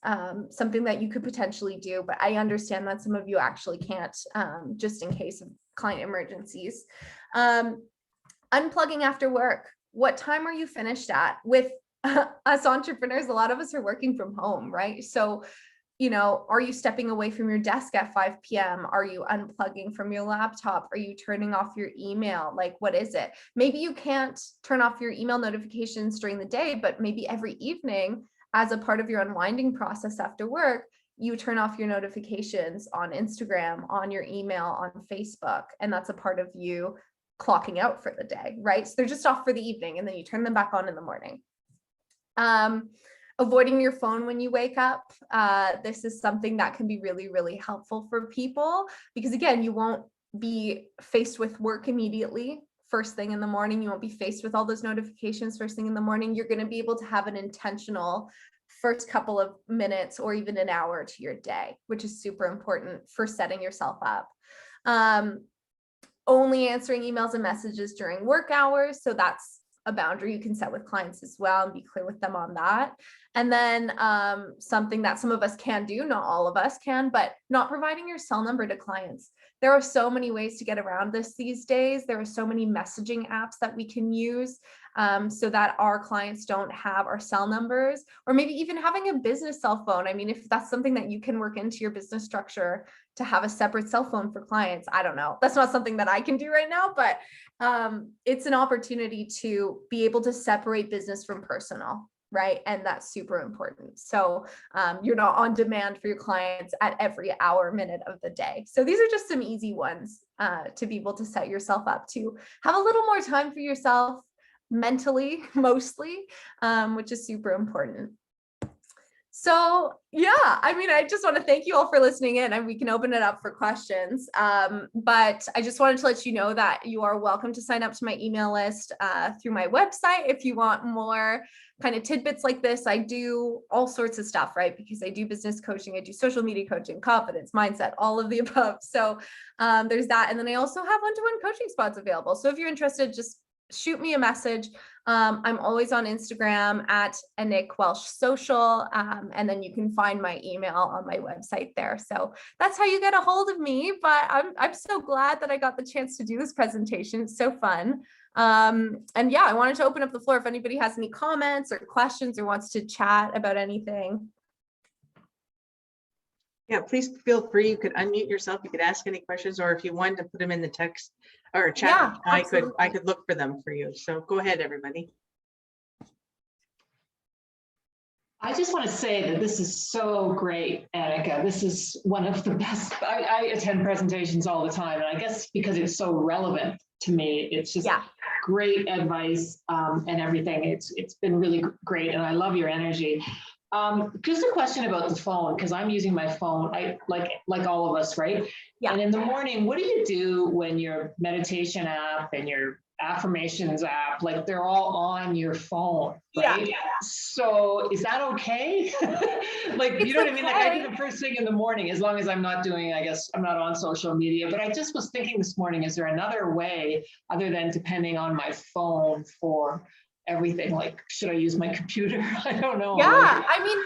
something that you could potentially do, but I understand that some of you actually can't, just in case of client emergencies. Unplugging after work. What time are you finished at? With us entrepreneurs, a lot of us are working from home, right? So are you stepping away from your desk at 5 p.m.? Are you unplugging from your laptop? Are you turning off your email? Like, what is it? Maybe you can't turn off your email notifications during the day, but maybe every evening, as a part of your unwinding process after work, you turn off your notifications on Instagram, on your email, on Facebook, and that's a part of you clocking out for the day, right? So they're just off for the evening, and then you turn them back on in the morning. Avoiding your phone when you wake up. This is something that can be really, really helpful for people, because again, you won't be faced with work immediately first thing in the morning. You won't be faced with all those notifications first thing in the morning. You're going to be able to have an intentional first couple of minutes or even an hour to your day, which is super important for setting yourself up. Only answering emails and messages during work hours. So that's a boundary you can set with clients as well, and be clear with them on that. And then something that some of us can do, not all of us can, but not providing your cell number to clients. There are so many ways to get around this these days. There are so many messaging apps that we can use so that our clients don't have our cell numbers, or maybe even having a business cell phone. I mean, if that's something that you can work into your business structure to have a separate cell phone for clients, I don't know. That's not something that I can do right now, but it's an opportunity to be able to separate business from personal, right? And that's super important. So you're not on demand for your clients at every hour, minute of the day. So these are just some easy ones to be able to set yourself up to have a little more time for yourself mentally, mostly, which is super important. So yeah, I mean, I just want to thank you all for listening in, and we can open it up for questions. But I just wanted to let you know that you are welcome to sign up to my email list through my website if you want more kind of tidbits like this. I do all sorts of stuff, right? Because I do business coaching, I do social media coaching, confidence, mindset, all of the above. So there's that. And then I also have one-to-one coaching spots available. So if you're interested, just shoot me a message. I'm always on Instagram at Annik Welsh Social, and then you can find my email on my website there. So that's how you get a hold of me. But I'm so glad that I got the chance to do this presentation. It's so fun. And yeah, I wanted to open up the floor if anybody has any comments or questions or wants to chat about anything. Yeah, please feel free. You could unmute yourself. You could ask any questions, or if you wanted to put them in the text or chat, yeah, I could look for them for you. So go ahead, everybody. I just want to say that this is so great, Annika. This is one of the best. I attend presentations all the time, and I guess because it's so relevant to me, it's just great advice and everything. It's been really great, and I love your energy. Just a question about the phone, because I'm using my phone, like all of us, right? Yeah. And in the morning, what do you do when your meditation app and your affirmations app, like they're all on your phone, Yeah. right? So is that okay? Like, It's you know what I mean? Like I okay. do the first thing in the morning, as long as I'm not doing, I guess I'm not on social media, but I just was thinking this morning, is there another way other than depending on my phone for everything? Like, should I use my computer? I don't know. Yeah, Like, I mean,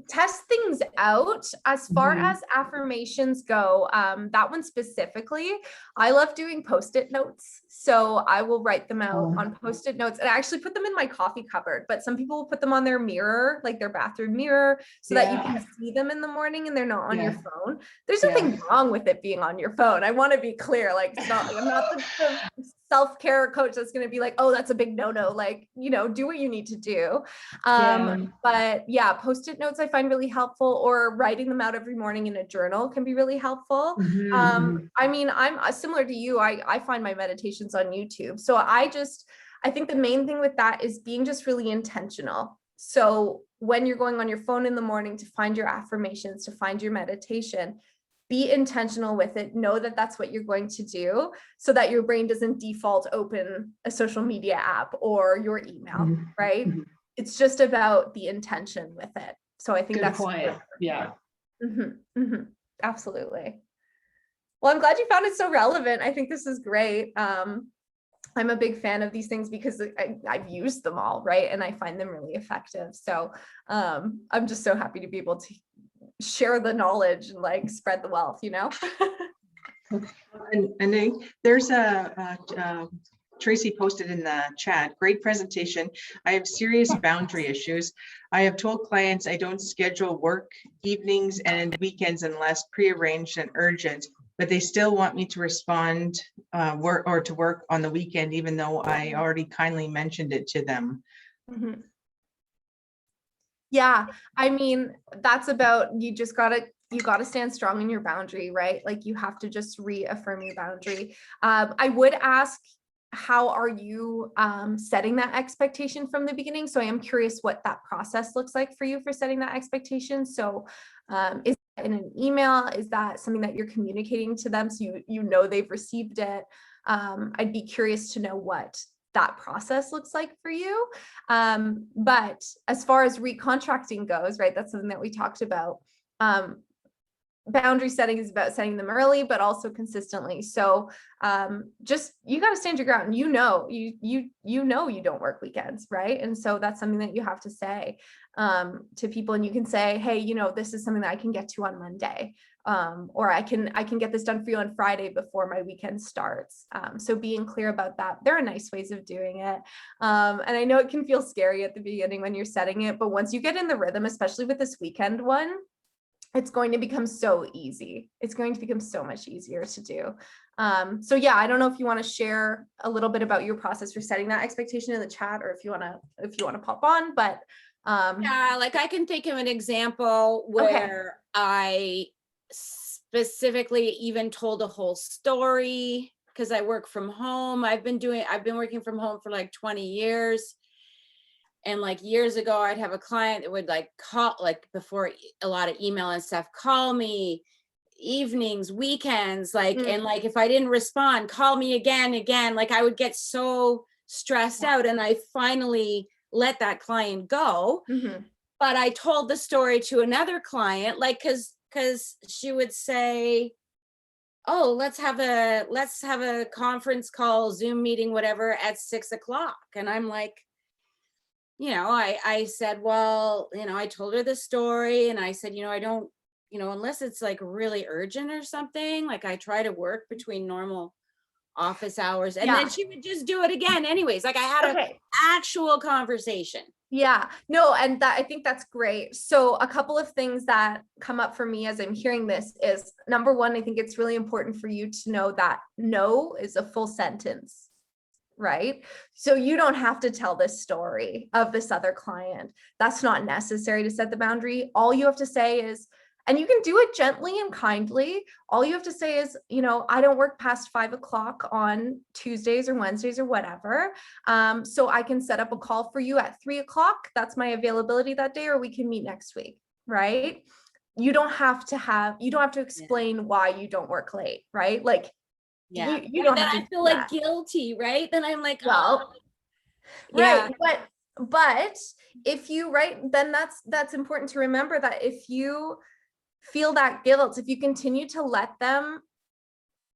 test things out. As far Mhm. as affirmations go, that one specifically, I love doing post-it notes. So I will write them out Oh. on post-it notes, and I actually put them in my coffee cupboard, but some people will put them on their mirror, like their bathroom mirror, so that you Yeah. can see them in the morning and they're not on your Yeah. phone. There's Yeah. nothing wrong with it being on your phone. I want to be clear. Like, it's not, I'm not the self-care coach that's going to be like, oh, that's a big no-no. Like, do what you need to do. Yeah. But yeah, post-it notes I find really helpful, or writing them out every morning in a journal can be really helpful. Mhm. I mean, I'm similar to you. I find my meditations on YouTube. So I think the main thing with that is being just really intentional. So when you're going on your phone in the morning to find your affirmations, to find your meditation, be intentional with it. Know that that's what you're going to do, so that your brain doesn't default open a social media app or your email, Mhm. right? Mhm. It's just about the intention with it. So I think Good that's point. Yeah. Absolutely. Well, I'm glad you found it so relevant. I think this is great. I'm a big fan of these things because I've used them all, right? And I find them really effective. So I'm just so happy to be able to share the knowledge and like spread the wealth, And then there's Tracy posted in the chat, great presentation. I have serious boundary issues. I have told clients I don't schedule work evenings and weekends unless prearranged and urgent, but they still want me to respond to work on the weekend, even though I already kindly mentioned it to them. Mhm. Yeah, I mean, that's about, you gotta stand strong in your boundary, right? Like you have to just reaffirm your boundary. I would ask, how are you setting that expectation from the beginning? So I am curious what that process looks like for you for setting that expectation. So is that in an email? Is that something that you're communicating to them so you know they've received it? I'd be curious to know what that process looks like for you. But as far as recontracting goes, right, that's something that we talked about. Boundary setting is about setting them early, but also consistently. So just, you got to stand your ground. You know you don't work weekends, right? And so that's something that you have to say to people, and you can say, hey, this is something that I can get to on Monday, or I can get this done for you on Friday before my weekend starts. So being clear about that. There are nice ways of doing it, and I know it can feel scary at the beginning when you're setting it, but once you get in the rhythm, especially with this weekend one, it's going to become so easy. It's going to become so much easier to do. So yeah, I don't know if you want to share a little bit about your process for setting that expectation in the chat, or if you want to pop on, but yeah, like I can think of an example where I specifically even told a whole story because I work from home. I've been working from home for like 20 years. And like years ago, I'd have a client that would like call, like before a lot of email and stuff, call me evenings, weekends, like, and like, if I didn't respond, call me again. Like I would get so stressed out, and I finally let that client go. But I told the story to another client, like, cause she would say, oh, let's have a conference call, Zoom meeting, whatever, at 6 o'clock. And I'm like, I said, well, I told her the story, and I said, I don't, unless it's like really urgent or something, like I try to work between normal office hours. And then she would just do it again anyways. Like I had an actual conversation. Yeah, no, and I think that's great. So a couple of things that come up for me as I'm hearing this is, number one, I think it's really important for you to know that no is a full sentence, right? So you don't have to tell this story of this other client. That's not necessary to set the boundary. All you have to say is, and you can do it gently and kindly. All you have to say is, I don't work past 5 o'clock on Tuesdays or Wednesdays or whatever. So I can set up a call for you at 3 o'clock. That's my availability that day, or we can meet next week, right? You don't have to explain why you don't work late, right? Like Yeah. You don't then have to I do feel that. like guilty, right? Then I'm like, Well, oh, yeah. right. But if you, right, then that's important to remember, that if you feel that guilt, if you continue to let them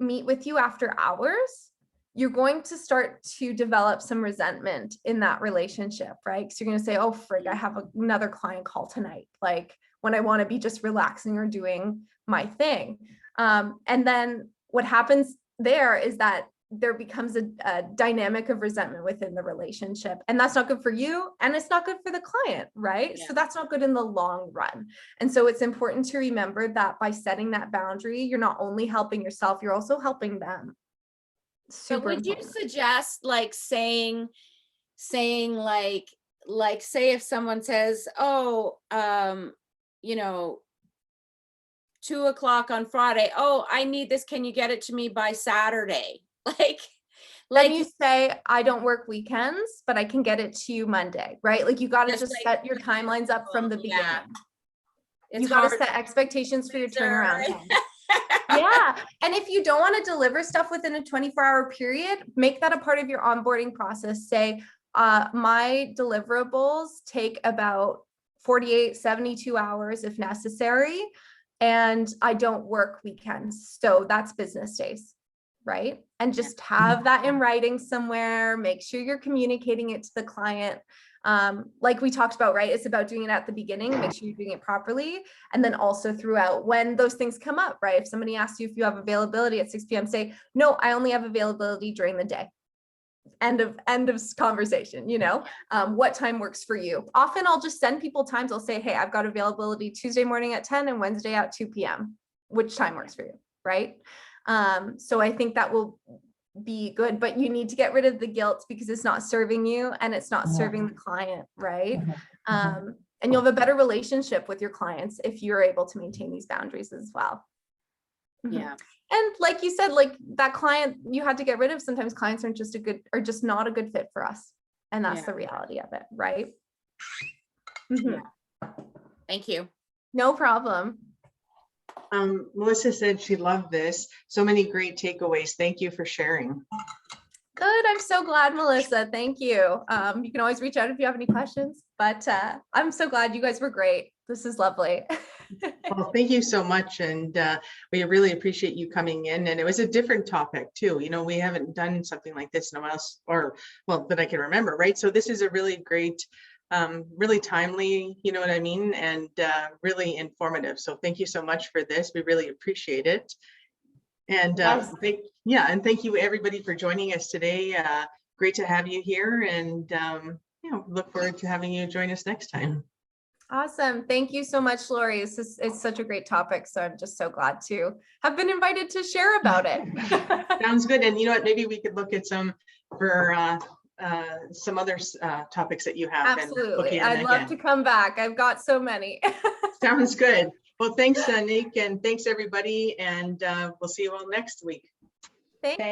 meet with you after hours, you're going to start to develop some resentment in that relationship, right? Because you're going to say, oh, frig, I have another client call tonight, like when I want to be just relaxing or doing my thing. And then what happens there is that there becomes a dynamic of resentment within the relationship, and that's not good for you, and it's not good for the client, right? Yeah. So that's not good in the long run. And so it's important to remember that by setting that boundary, you're not only helping yourself, you're also helping them. But would you suggest like saying like say if someone says, oh, 2:00 on Friday, oh, I need this, can you get it to me by Saturday? Then you say, I don't work weekends, but I can get it to you Monday, right? Like you got to just set your timelines up from the beginning. It's you got to hard set expectations for your turnaround right? time. Yeah. And if you don't want to deliver stuff within a 24-hour period, make that a part of your onboarding process. Say, my deliverables take about 48, 72 hours if necessary, and I don't work weekends. So that's business days, right? And just have that in writing somewhere. Make sure you're communicating it to the client. Like we talked about, right? It's about doing it at the beginning, make sure you're doing it properly. And then also throughout when those things come up, right? If somebody asks you if you have availability at 6 p.m., say, no, I only have availability during the day. End of conversation, what time works for you? Often I'll just send people times. I'll say, hey, I've got availability Tuesday morning at 10 and Wednesday at 2 p.m. Which time works for you, right? So I think that will be good, but you need to get rid of the guilt because it's not serving you and it's not serving the client, right? And you'll have a better relationship with your clients if you're able to maintain these boundaries as well. Yeah. And like you said, like that client you had to get rid of, sometimes clients aren't just just not a good fit for us. And that's the reality of it, right? Yeah. Thank you. No problem. Melissa said she loved this. So many great takeaways. Thank you for sharing. Good. I'm so glad, Melissa. Thank you. You can always reach out if you have any questions, but I'm so glad you guys were great. This is lovely. Well, thank you so much. And we really appreciate you coming in. And it was a different topic too. We haven't done something like this in a while, that I can remember, right? So this is a really great, really timely, you know what I mean? And really informative. So thank you so much for this. We really appreciate it. And thank you everybody for joining us today. Great to have you here, and look forward to having you join us next time. Awesome. Thank you so much, Lori. It's such a great topic. So I'm just so glad to have been invited to share about it. Sounds good. And you know what, maybe we could look at some other topics that you have. Absolutely. I'd love to come back. I've got so many. Sounds good. Well, thanks, Annik, and thanks everybody. And we'll see you all next week. Thank you.